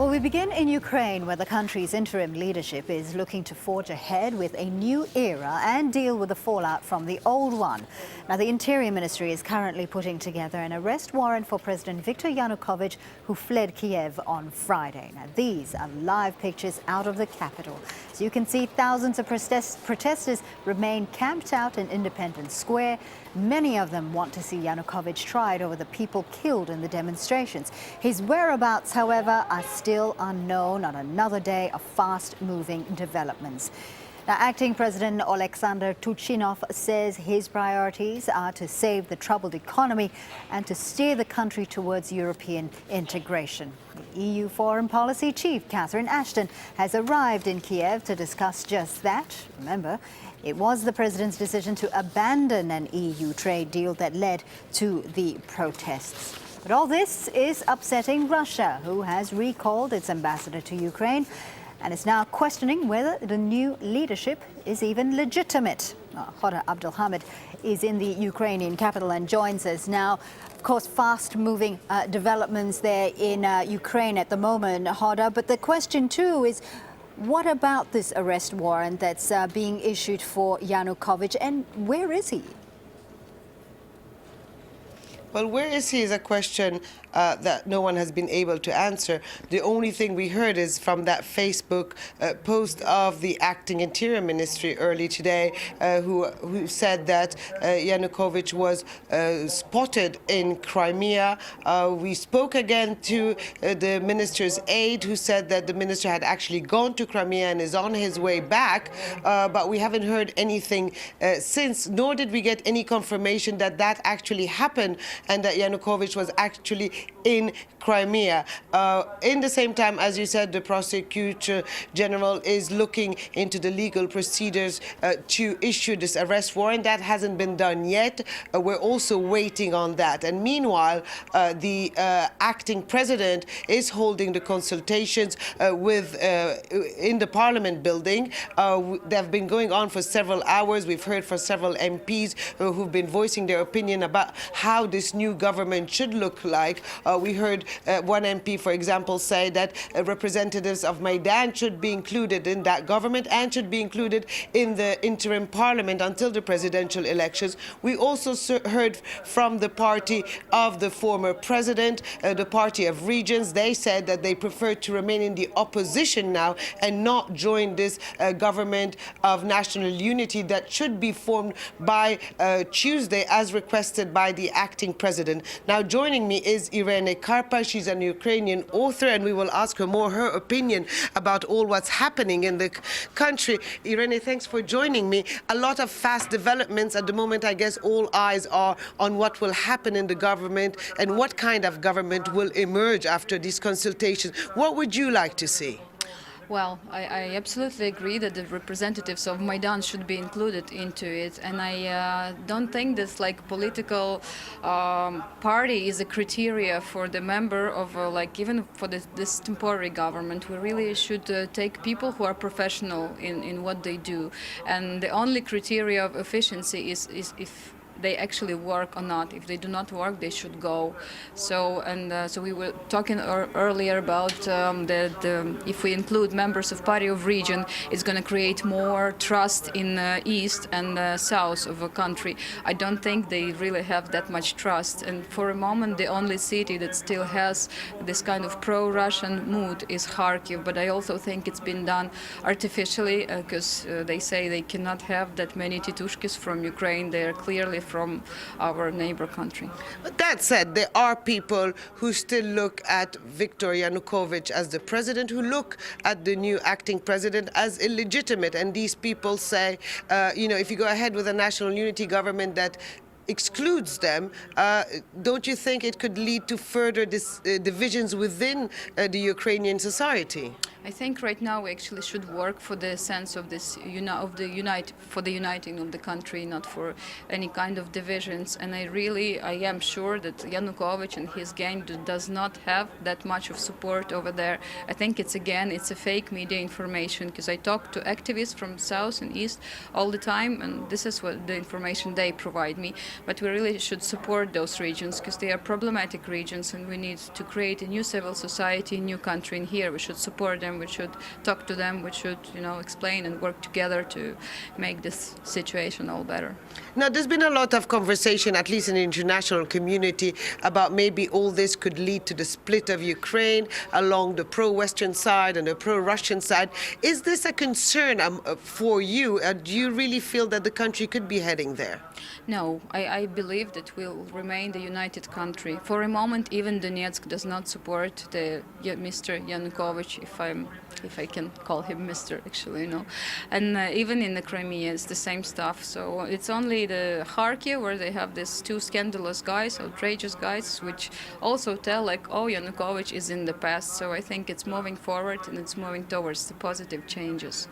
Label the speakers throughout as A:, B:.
A: Well, we begin in Ukraine, where the country's interim leadership is looking to forge ahead with a new era and deal with the fallout from the old one. Now, the Interior Ministry is currently putting together an arrest warrant for President Viktor Yanukovych, who fled Kiev on Friday. Now, these are live pictures out of the capital. So you can see thousands of protesters remain camped out in Independence Square. Many of them want to see Yanukovych tried over the people killed in the demonstrations. His whereabouts, however, are still unknown on another day of fast-moving developments. Now, acting President Alexander Turchinov says his priorities are to save the troubled economy and to steer the country towards European integration. The EU Foreign Policy Chief, Catherine Ashton, has arrived in Kiev to discuss just that. Remember, it was the president's decision to abandon an EU trade deal that led to the protests. But all this is upsetting Russia, who has recalled its ambassador to Ukraine and is now questioning whether the new leadership is even legitimate. Abdel-Hamid is in the Ukrainian capital and joins us now. Of course, fast-moving developments there in Ukraine at the moment, Hoda. But the question, too, is what about this arrest warrant that's being issued for Yanukovych, and where is he?
B: Well, where is he is a question that no one has been able to answer. The only thing we heard is from that Facebook post of the acting Interior Ministry early today, who said that Yanukovych was spotted in Crimea. We spoke again to the minister's aide, who said that the minister had actually gone to Crimea and is on his way back, but we haven't heard anything since, nor did we get any confirmation that that actually happened and that Yanukovych was actually in Crimea. In the same time, as you said, the prosecutor general is looking into the legal procedures to issue this arrest warrant. That hasn't been done yet. We're also waiting on that. And meanwhile, the acting president is holding the consultations in the Parliament building. They've been going on for several hours. We've heard from several MPs who've been voicing their opinion about how this new government should look like. We heard one MP, for example, say that representatives of Maidan should be included in that government and should be included in the interim parliament until the presidential elections. We also heard from the party of the former president, the Party of Regions. They said that they prefer to remain in the opposition now and not join this government of national unity that should be formed by Tuesday, as requested by the acting president. Now, joining me is Irene Karpa. She's an Ukrainian author, and we will ask her her opinion about all what's happening in the country. Irene, thanks for joining me. A lot of fast developments at the moment. I guess all eyes are on what will happen in the government and what kind of government will emerge after these consultations. What would you like to see?
C: Well, I absolutely agree that the representatives of Maidan should be included into it, and I don't think this political party is a criteria for the member of even for this temporary government. We really should take people who are professional in what they do, and the only criteria of efficiency is if they actually work or not. If they do not work, they should go. So we were talking earlier about if we include members of Party of Region, it's going to create more trust in east and south of a country. I don't think they really have that much trust. And for a moment, the only city that still has this kind of pro-Russian mood is Kharkiv. But I also think it's been done artificially because they say they cannot have that many titushkis from Ukraine. They are clearly from our neighbor country.
B: But that said, there are people who still look at Viktor Yanukovych as the president, who look at the new acting president as illegitimate. And these people say, if you go ahead with a national unity government that excludes them, don't you think it could lead to further divisions within the Ukrainian society?
C: I think right now we actually should work for the sense of this for the uniting of the country, not for any kind of divisions. And I am sure that Yanukovych and his gang does not have that much of support over there. I think it's a fake media information, because I talk to activists from south and east all the time, and this is what the information they provide me. But we really should support those regions, because they are problematic regions, and we need to create a new civil society, a new country in here. We should support them, we should talk to them, we should, explain and work together to make this situation all better.
B: Now, there's been a lot of conversation, at least in the international community, about maybe all this could lead to the split of Ukraine along the pro-Western side and the pro-Russian side. Is this a concern for you? Do you really feel that the country could be heading there?
C: No, I believe that we'll remain the united country. For a moment, even Donetsk does not support Mr. Yanukovych, if I can call him Mr. actually, And even in the Crimea, it's the same stuff. So it's only the Kharkiv where they have these two scandalous guys, outrageous guys, which also tell oh, Yanukovych is in the past. So I think it's moving forward and it's moving towards the positive changes.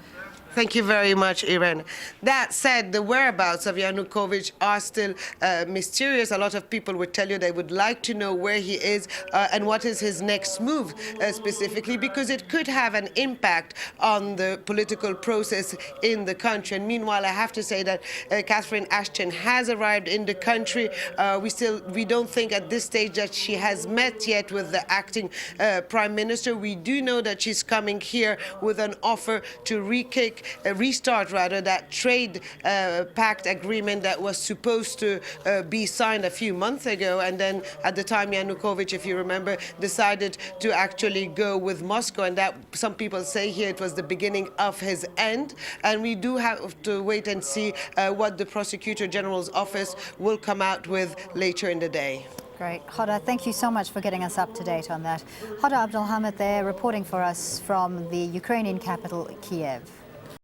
B: Thank you very much, Irene. That said, the whereabouts of Yanukovych are still mysterious. A lot of people would tell you they would like to know where he is and what is his next move specifically, because it could have an impact on the political process in the country. And meanwhile, I have to say that Catherine Ashton has arrived in the country. We don't think at this stage that she has met yet with the acting Prime Minister. We do know that she's coming here with an offer to restart that trade pact agreement that was supposed to be signed a few months ago. And then at the time, Yanukovych, if you remember, decided to actually go with Moscow. And that, some people say here, it was the beginning of his end. And we do have to wait and see what the Prosecutor General's office will come out with later in the day.
A: Great. Hoda, thank you so much for getting us up to date on that. Hoda Abdel-Hamid there reporting for us from the Ukrainian capital, Kiev.